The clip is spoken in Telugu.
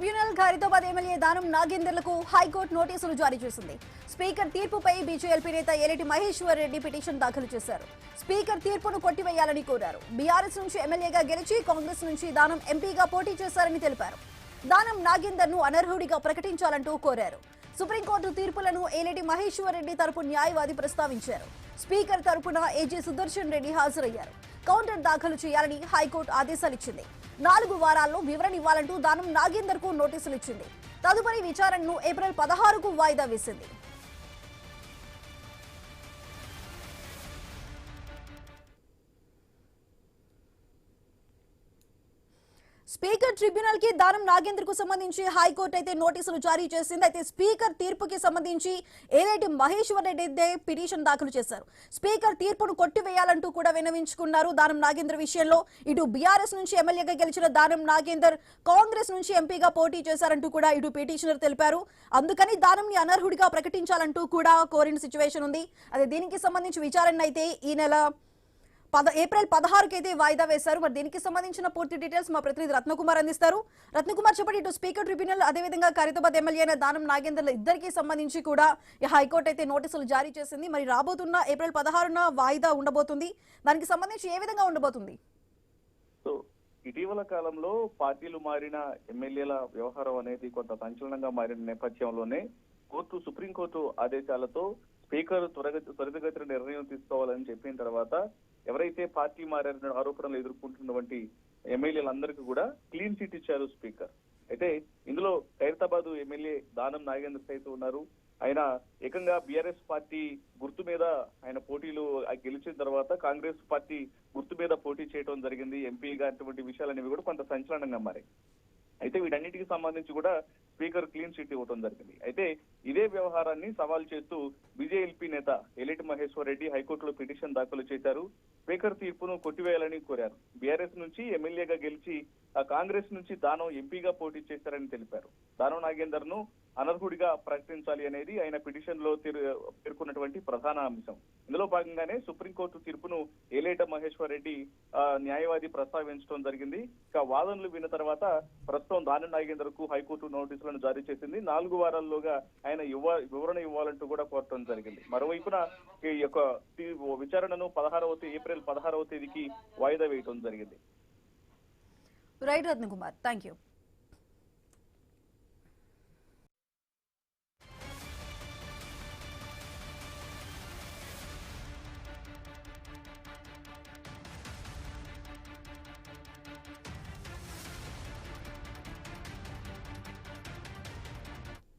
ట్రిబ్యునల్ ఖైరతాబాద్ ఎమ్మెల్యే దానం నాగేందర్లకు హైకోర్టు నోటీసులు జారీ చేసింది. స్పీకర్ తీర్పుపై బీజేపీ నేత ఎలిటి మహేశ్వర్ రెడ్డి పిటిషన్ దాఖలు చేశారు. స్పీకర్ తీర్పును కొట్టివేయాలని కోరారు. బీఆర్ఎస్ నుంచి ఎమ్మెల్యేగా గెలిచి కాంగ్రెస్ నుంచి దానం ఎంపీగా పోటీ చేశారని తెలిపారు. దానం నాగేందర్ను అనర్హుడిగా ప్రకటించాలంటూ కోరారు. సుప్రీంకోర్టు తీర్పులను ఎలిటి మహేశ్వర్ రెడ్డి తరపు న్యాయవాది ప్రస్తావించారు. స్పీకర్ తరపున ఏజీ సుదర్శన్ రెడ్డి హాజరయ్యారు. కౌంటర్ దాఖలు చేయాలని హైకోర్టు ఆదేశాలిచ్చింది. 4 వారాల్లో వివరణ ఇవ్వాలంటూ దానం నాగేందర్ కు నోటీసులు ఇచ్చింది. తదుపరి విచారణను ఏప్రిల్ 16కు వాయిదా వేసింది. స్పీకర్ ట్రిబ్యునల్ కి దానం నాగేందర్ కు సంబంధించి హైకోర్టు అయితే నోటీసులు జారీ చేసింది. అయితే స్పీకర్ తీర్పుకి సంబంధించి ఏలేటి మహేశ్వర్ రెడ్డి అయితే పిటిషన్ దాఖలు చేశారు. స్పీకర్ తీర్పును కొట్టివేయాలంటూ కూడా విన్నవించుకున్నారు. దానం నాగేందర్ విషయంలో ఇటు బీఆర్ఎస్ నుంచి ఎమ్మెల్యేగా గెలిచిన దానం నాగేందర్ కాంగ్రెస్ నుంచి ఎంపీగా పోటీ చేశారంటూ కూడా ఇటు పిటిషనర్ తెలిపారు. అందుకని దానంని అనర్హుడిగా ప్రకటించాలంటూ కూడా కోరిన సిచ్యువేషన్ ఉంది. అదే దీనికి సంబంధించి విచారణ అయితే ఈ నెల ఏప్రిల్ 16కి అయితే వాయిదా వేశారు. మరి దీనికి సంబంధించిన పూర్తి డీటెయిల్స్ మా ప్రతినిధి రత్నకుమార్ అందిస్తారు. రత్నకుమార్, చెప్పండి, ఇటు స్పీకర్ ట్రిబ్యునల్ అదేవిధంగా ఖైరతాబాద్ ఎమ్మెల్యే అయిన దానం నాగేందర్ల ఇద్దరికి సంబంధించి కూడా హైకోర్టు అయితే నోటీసులు జారీ చేసింది. మరి రాబోతున్న ఏప్రిల్ 16న వాయిదా ఉండబోతుంది. దానికి సంబంధించి ఏ విధంగా ఉండబోతుంది? సో ఇటీవల కాలంలో పార్టీలు మారిన ఎమ్మెల్యేల వ్యవహారం అనేది కొంత సంచలనంగా మారిన నేపథ్యంలోనే సుప్రీంకోర్టు ఆదేశాలతో స్పీకర్ త్వరితగతిన నిర్ణయం తీసుకోవాలని చెప్పిన తర్వాత ఎవరైతే పార్టీ మారని ఆరోపణలు ఎదుర్కొంటున్నటువంటి ఎమ్మెల్యేలందరికీ కూడా క్లీన్ చిట్ ఇచ్చారు స్పీకర్. అయితే ఇందులో ఖైరతాబాద్ ఎమ్మెల్యే దానం నాగేందర్ సైతం ఉన్నారు. ఆయన ఏకంగా బీఆర్ఎస్ పార్టీ గుర్తు మీద ఆయన పోటీలు గెలిచిన తర్వాత కాంగ్రెస్ పార్టీ గుర్తు మీద పోటీ చేయడం జరిగింది. ఎంపీగా అటువంటి విషయాలనేవి కూడా కొంత సంచలనంగా మారాయి. అయితే వీటన్నిటికి సంబంధించి కూడా స్పీకర్ క్లీన్ చిట్ ఇవ్వడం జరిగింది. అయితే ఇదే వ్యవహారాన్ని సవాల్ చేస్తూ బీజేపీ నేత ఎలిటి మహేశ్వర్ రెడ్డి హైకోర్టులో పిటిషన్ దాఖలు చేశారు. స్పీకర్ తీర్పును కొట్టివేయాలని కోరారు. బీఆర్ఎస్ నుంచి ఎమ్మెల్యేగా గెలిచి కాంగ్రెస్ నుంచి దానం ఎంపీగా పోటీ చేశారని తెలిపారు. దానం నాగేందర్ ను అనర్హుడిగా ప్రకటించాలి అనేది ఆయన పిటిషన్ లో పేర్కొన్నటువంటి ప్రధాన అంశం. ఇందులో భాగంగానే సుప్రీంకోర్టు తీర్పును ఏలేట మహేశ్వర్ రెడ్డి న్యాయవాది ప్రస్తావించడం జరిగింది. ఇక వాదనలు విన్న తర్వాత ప్రస్తుతం దానం నాగేందర్ కు హైకోర్టు నోటీసులను జారీ చేసింది. 4 వారాల్లోగా ఆయన వివరణ ఇవ్వాలంటూ కూడా కోరటం జరిగింది. మరోవైపున ఈ యొక్క విచారణను ఏప్రిల్ 16వ తేదీకి వాయిదా వేయటం జరిగింది. Right Ratnakumar, thank you.